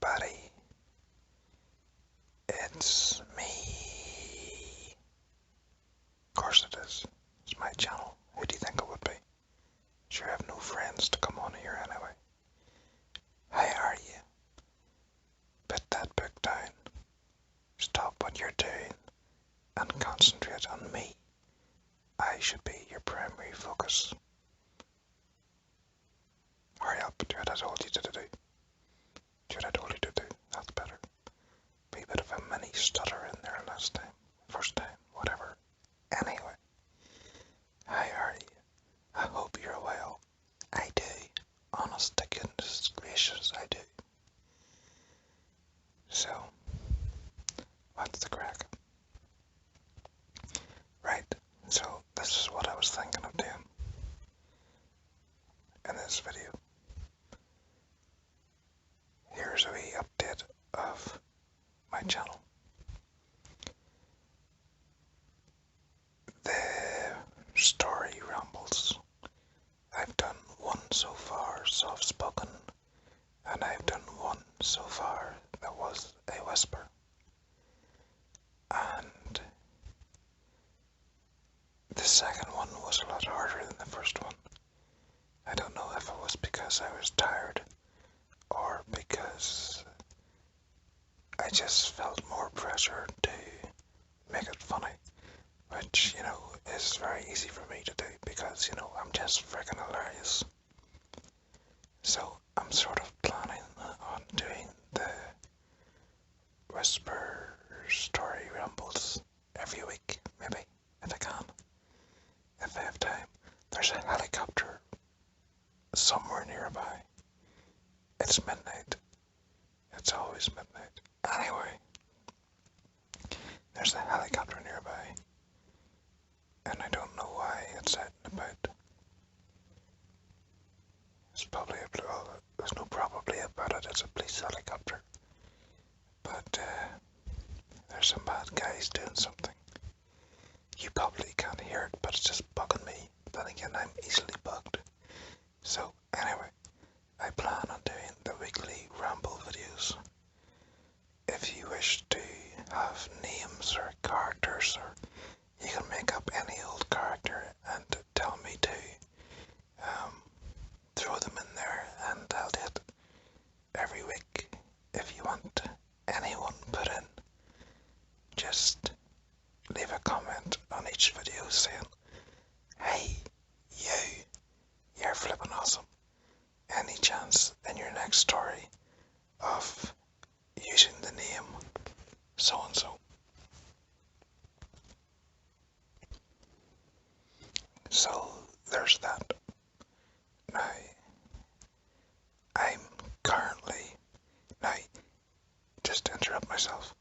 everybody, it's me. Of course it is. It's my channel. Who do you think it would be? Sure, I have no friends to come on here anyway. How are you? Put that book down. Stop what you're doing and concentrate on me. I should be your primary focus. Hurry up, do what I told you to do. Do what I told you to do. That's better. Be a bit of a mini stutter in there last time. First time, whatever. Anyway, how are you? I hope you're well. I do. Honest to goodness gracious, I do. So, what's the crack? Right, so this is what I was thinking of doing in this video. Here's a wee update of my channel. The story rambles. I've done one so far, soft spoken, and I've done one so far that was a whisper. And the second one was a lot harder than the first one. I don't know if it was because I was tired or because I just felt more pressure to make it funny, which, you know, is very easy for me to do because, you know, I'm just freaking hilarious. So I'm sort of planning on doing the whisper story rambles every week, maybe, if I can, if I have time. There's a helicopter somewhere nearby. It's midnight. It's always midnight. Anyway, there's a helicopter nearby, and I don't know why it's out and about. It's probably there's no probably about it, it's a police helicopter. But there's some bad guys doing something. You probably can't hear it, but it's just bugging me. Then again, I'm easily bugged. So anyway, I plan on doing the weekly ramble videos. If you wish to have names or characters, or you can make up any old character and tell me to throw them in there, and I'll do it every week. If you want anyone put in, just leave a comment on each video saying, hey, you're flipping awesome. Any chance in your next story of using the name so and so? So there's that. Now, I'm currently, just to interrupt myself,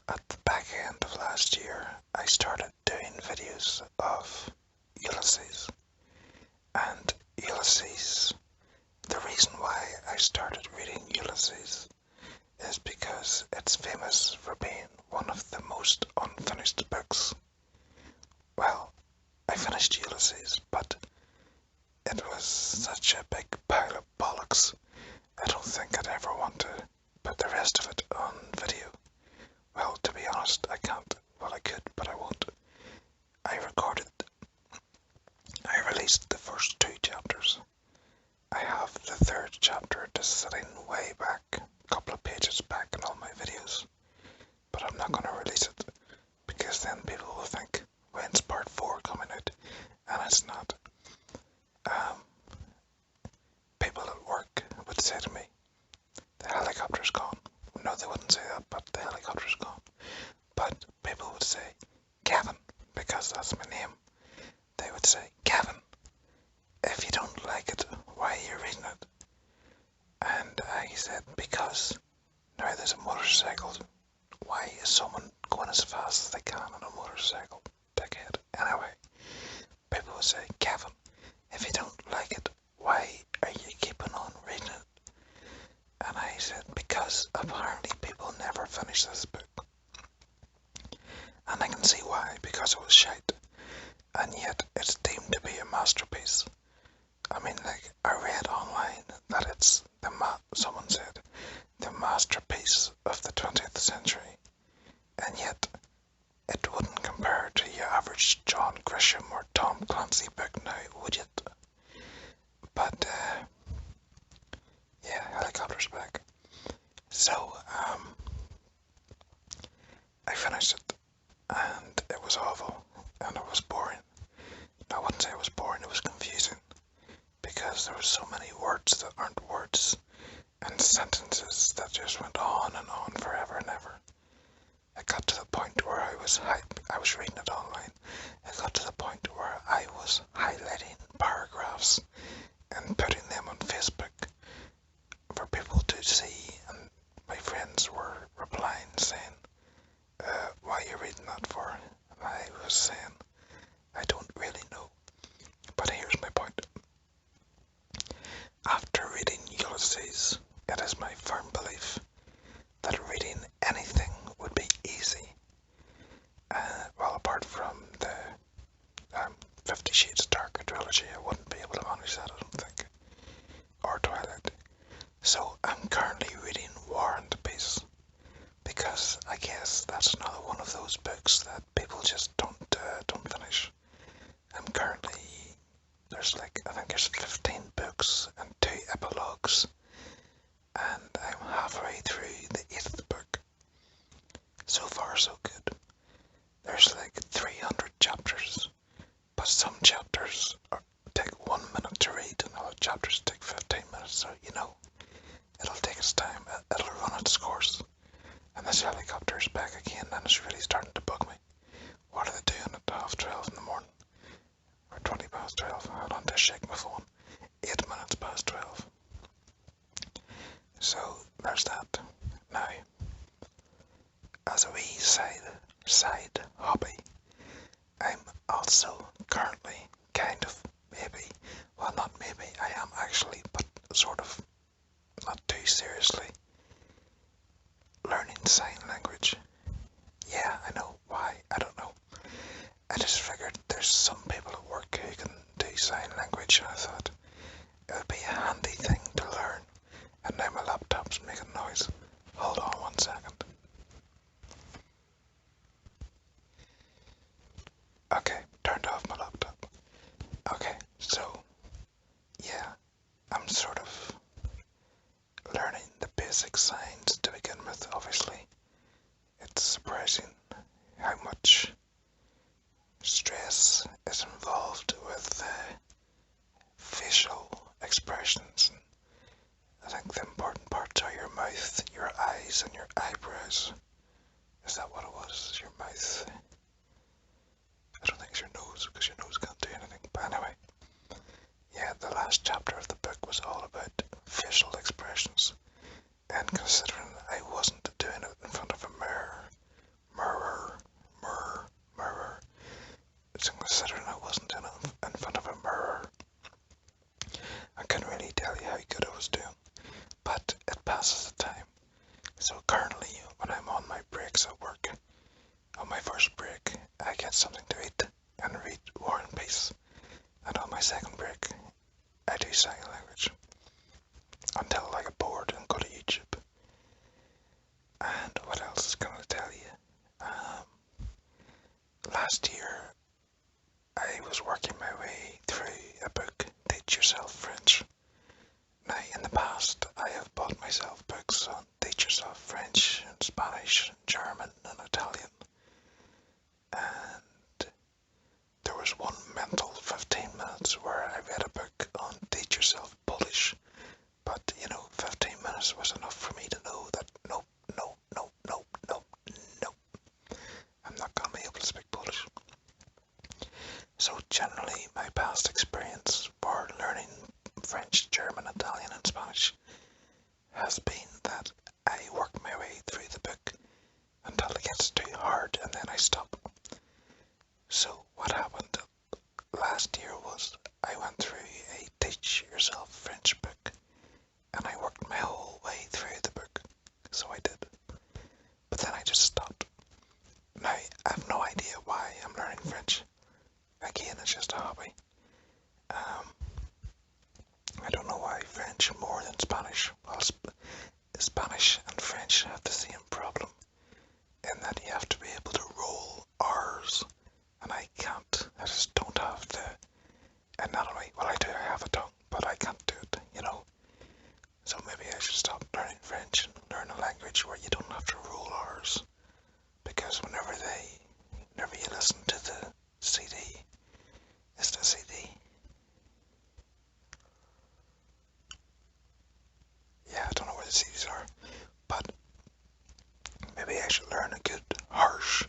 at the back end of last year, I started doing videos of Ulysses. And Ulysses, the reason why I started reading Ulysses is because it's famous for being one of the most unfinished books. Well, I finished Ulysses, but it was such a big pile of bollocks. I don't think I'd ever want to put the rest of it on video. Well, to be honest, I can't. Well, I could, but I won't. I released the first 2 chapters. I have the 3rd chapter just sitting way back, a couple of pages back in all my videos. But I'm not going to release it, because then people will think, when's part 4 coming out? And it's not. People at work would say to me, the helicopter's gone. No, they wouldn't say that, but the helicopter's gone. But people would say, Kevin, because that's my name. They would say, Kevin, if you don't like it, why are you reading it? And I said, because now there's a motorcycle. Why is someone going as fast as they can on a motorcycle? Dickhead. Anyway, people would say, Kevin, if you don't like it, why are you keeping on reading it? And I said, because apparently people never finish this book. And I can see why, because it was shite. And yet it's deemed to be a masterpiece. I mean, like, I read online that it's someone said the masterpiece of the 20th century, and yet it wouldn't compare to your average John Grisham or Tom Clancy book now, would it? But, yeah, Helicopter's back. So, I finished it, and it was awful, and it was boring. I wouldn't say it was boring, it was confusing, because there were so many words that aren't words, and sentences that just went on and on forever and ever. It got to the point where I was reading it online. It got to the point where I was highlighting paragraphs and putting them on Facebook for people to see, and my friends were replying saying, why are you reading that for? And I was saying, I don't really know. But here's my point. After reading Ulysses, it is my firm belief that reading anything would be easy. Well, apart from the 50 Shades Darker trilogy, I wouldn't be able to manage that, I don't think. Or Twilight. So I'm currently reading War and Peace, because I guess that's another one of those books that people just don't finish. I'm currently, I think there's 15 books and 2 epilogues, and I'm halfway through the 8th book. So far so good. There's 300 chapters, but some chapters take 1 minute to read and other chapters take 15 minutes, so it'll take its time, it'll run its course. And this Helicopter's back again, and it's really starting to bug me. What are they doing at 12:30 in the morning? Or 20 past 12? I don't just shake my phone. 8 minutes past 12. So there's that. Now, as a wee side hobby, I'm also currently I am actually, but sort of not too seriously, learning sign language. Yeah, I know why, I don't know. I just figured there's some people at work who can do sign language, and I thought it would be a handy thing to learn. And now my laptop's making noise. Hold on 1 second. Okay, turned off my laptop. Okay, so, yeah, I'm sort of learning the basic signs to begin with, obviously. It's surprising how much stress is involved with facial expressions. I think the important parts are your mouth, your eyes, and your eyebrows. Is that what it was? Your mouth? I don't think it's your nose, because your nose can't do anything. But anyway, yeah, the last chapter of the book was all about facial expressions. And considering I wasn't doing it in front of a mirror, so considering I wasn't doing it in front of a mirror, I couldn't really tell you how good I was doing. But it passes the time. So currently, when I'm on my breaks at work, on my first break, I get something to eat and read War and Peace. And on my second break, I do sign language. Until I get bored and go to YouTube. And what else is going to tell you? Last year, I was working my way through a book, Teach Yourself French. Now, in the past, I have bought myself books on Teach Yourself French and Spanish and German and Italian. And there was one mental 15 minutes where I read a book on Teach Yourself Polish. But, 15 minutes was enough for me to know that nope, I'm not going to be able to speak Polish. So generally, my past experience for learning French, German, Italian, and Spanish has been that I work my way through the book until it gets too hard and then I stop. So what happened last year was I went through a Teach Yourself French book and I worked my whole way through the book. So I did. But then I just stopped. Now, I have no idea why I'm learning French. Again, it's just a hobby. I don't know why French more than Spanish. Well, Spanish and French have the same problem in that you have to be able to roll R's, and I can't. I just don't have the anatomy. Well, I do have a tongue, but I can't do it, you know. So maybe I should stop learning French and learn a language where you don't have to roll R's, because whenever you listen to the CD, it's the CD. Yeah, I don't know where the CDs are, but maybe I should learn a good, harsh,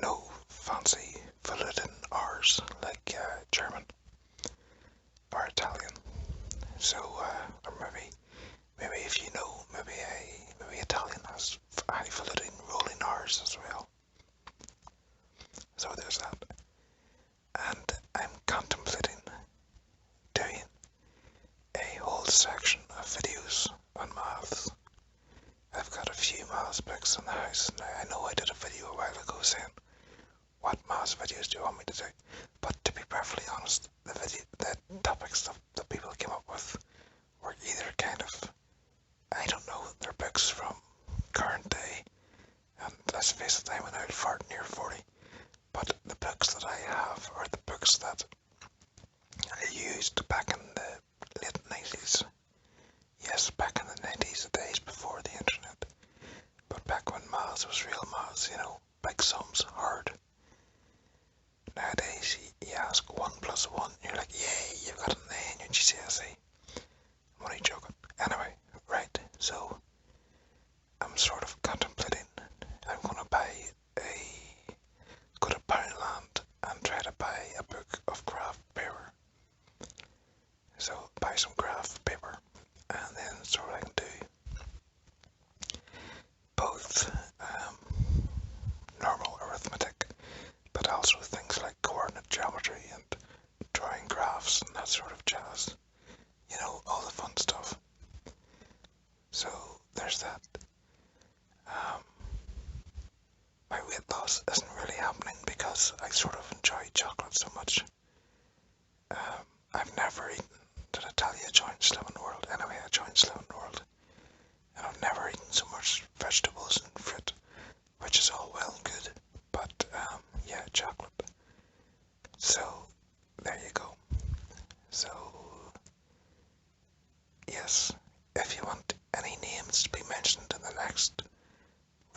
no fancy falutin R's like German or Italian. So, or maybe if you know, maybe Italian has highfalutin rolling R's as well. So there's that. And I'm contemplating doing a whole section of videos on maths. I've got a few maths books in the house. Now, I know I did a video a while ago saying, what maths videos do you want me to do? But to be perfectly honest, the topics that people came up with were either kind of, I don't know, they're books from current day, and let's face it, I'm an old fart near 40, but the books that I have are the books that I used back in the late 90s. Yes, back in the 90s, the days before the internet. But back when maths was real maths, you know, big sums, hard. Nowadays, you ask 1 plus 1, you're like, yay, you've got an A in your GCSE. I'm only joking. Anyway, right, so I'm sort of contemplating, I'm gonna go to Poundland and try to buy a book of craft paper. So buy some craft paper, and then sort of I can do both normal arithmetic, but also things like coordinate geometry and drawing graphs and that sort of jazz. You know, all the fun stuff. So there's that. My weight loss isn't really happening because I sort of enjoy chocolate so much. I've never eaten, did I tell you I joined Slimming World? Anyway, I joined Slimming World, and I've never eaten so much vegetables and fruit, which is all well and good, but yeah, chocolate. So there you go. So yes, if you want any names to be mentioned in the next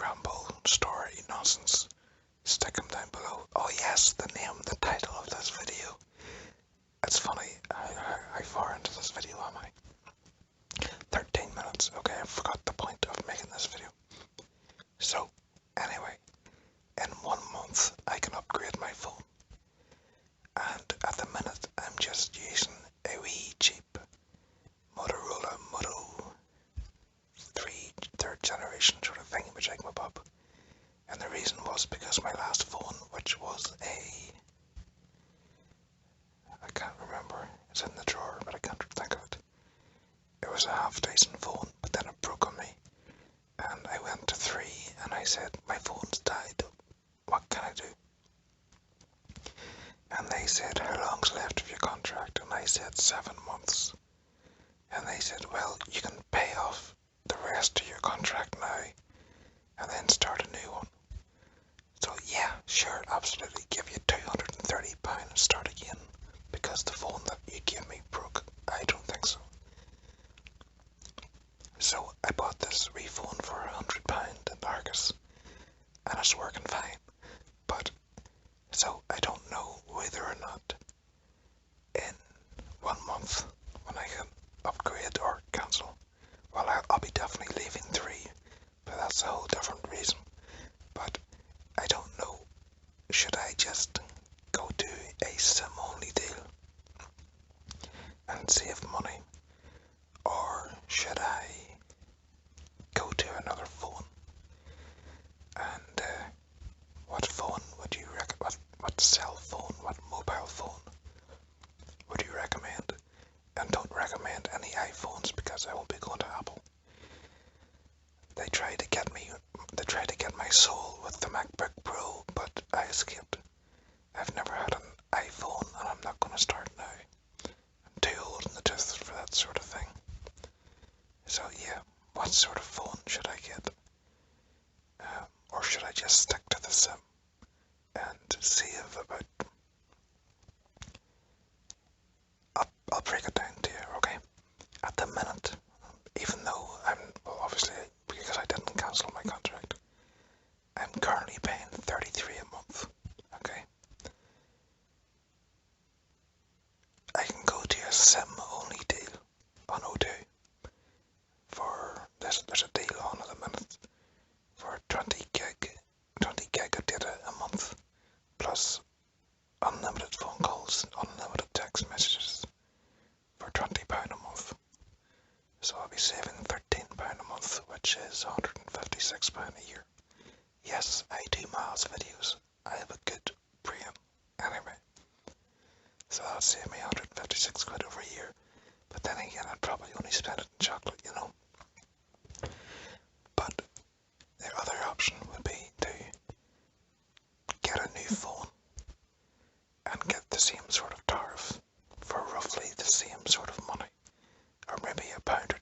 Ramble story nonsense, stick them down below. Oh yes, the title of this video. It's funny, how far into this video am I? 13 minutes. Okay, I forgot the point of making this video. So, anyway, in 1 month I can upgrade my phone. And at the minute I'm just using a wee cheap Motorola Moto 3 third generation sort of thing, which I can whip up. And the reason was because my last phone, which was I can't remember, it's in the drawer, but I can't think of it. It was a half decent phone, but then it broke on me. And I went to 3 and I said, my phone's died, what can I do? And they said, how long's left of your contract? And I said, 7 months. And they said, well, you can pay off the rest of your contract now and then start a new one. So yeah, sure, absolutely, give you £230 and start again, because the phone that you gave me broke. I don't think so. So I bought this wee phone for £100 in Argos, and it's working fine. But so I don't know whether or not in 1 month when I can upgrade or cancel. Well, I'll be definitely leaving 3, but that's a whole different reason. But I don't know, should I just go to a SIM-only deal and save money, or should I go to another phone? And what phone would you recommend? What cell phone, what mobile phone would you recommend? And don't recommend any iPhones, because I won't be going to Apple. They tried to get my soul with the MacBook Pro, but I escaped. I've never had an iPhone, and I'm not going to start now. I'm too old in the tooth for that sort of thing. sort of phone should I get? Or should I just stick to the SIM and save about... I'll break it down to you, okay? At the minute, even though well, obviously, because I didn't cancel my contract, I'm currently paying $33 a month, okay? I can go to a SIM-only deal on O2 for, there's a deal on at the minute for 20 gig of data a month, plus unlimited phone calls, unlimited text messages for £20 a month. So I'll be saving £13 a month, which is £156 a year. Yes, I do miles videos. I have a good brain. Anyway, so that'll save me 156 quid over a year. But then again, I'd probably only spend it in chocolate, you know. But the other option would be to get a new phone and get the same sort of tariff for roughly the same sort of money, or maybe £1 or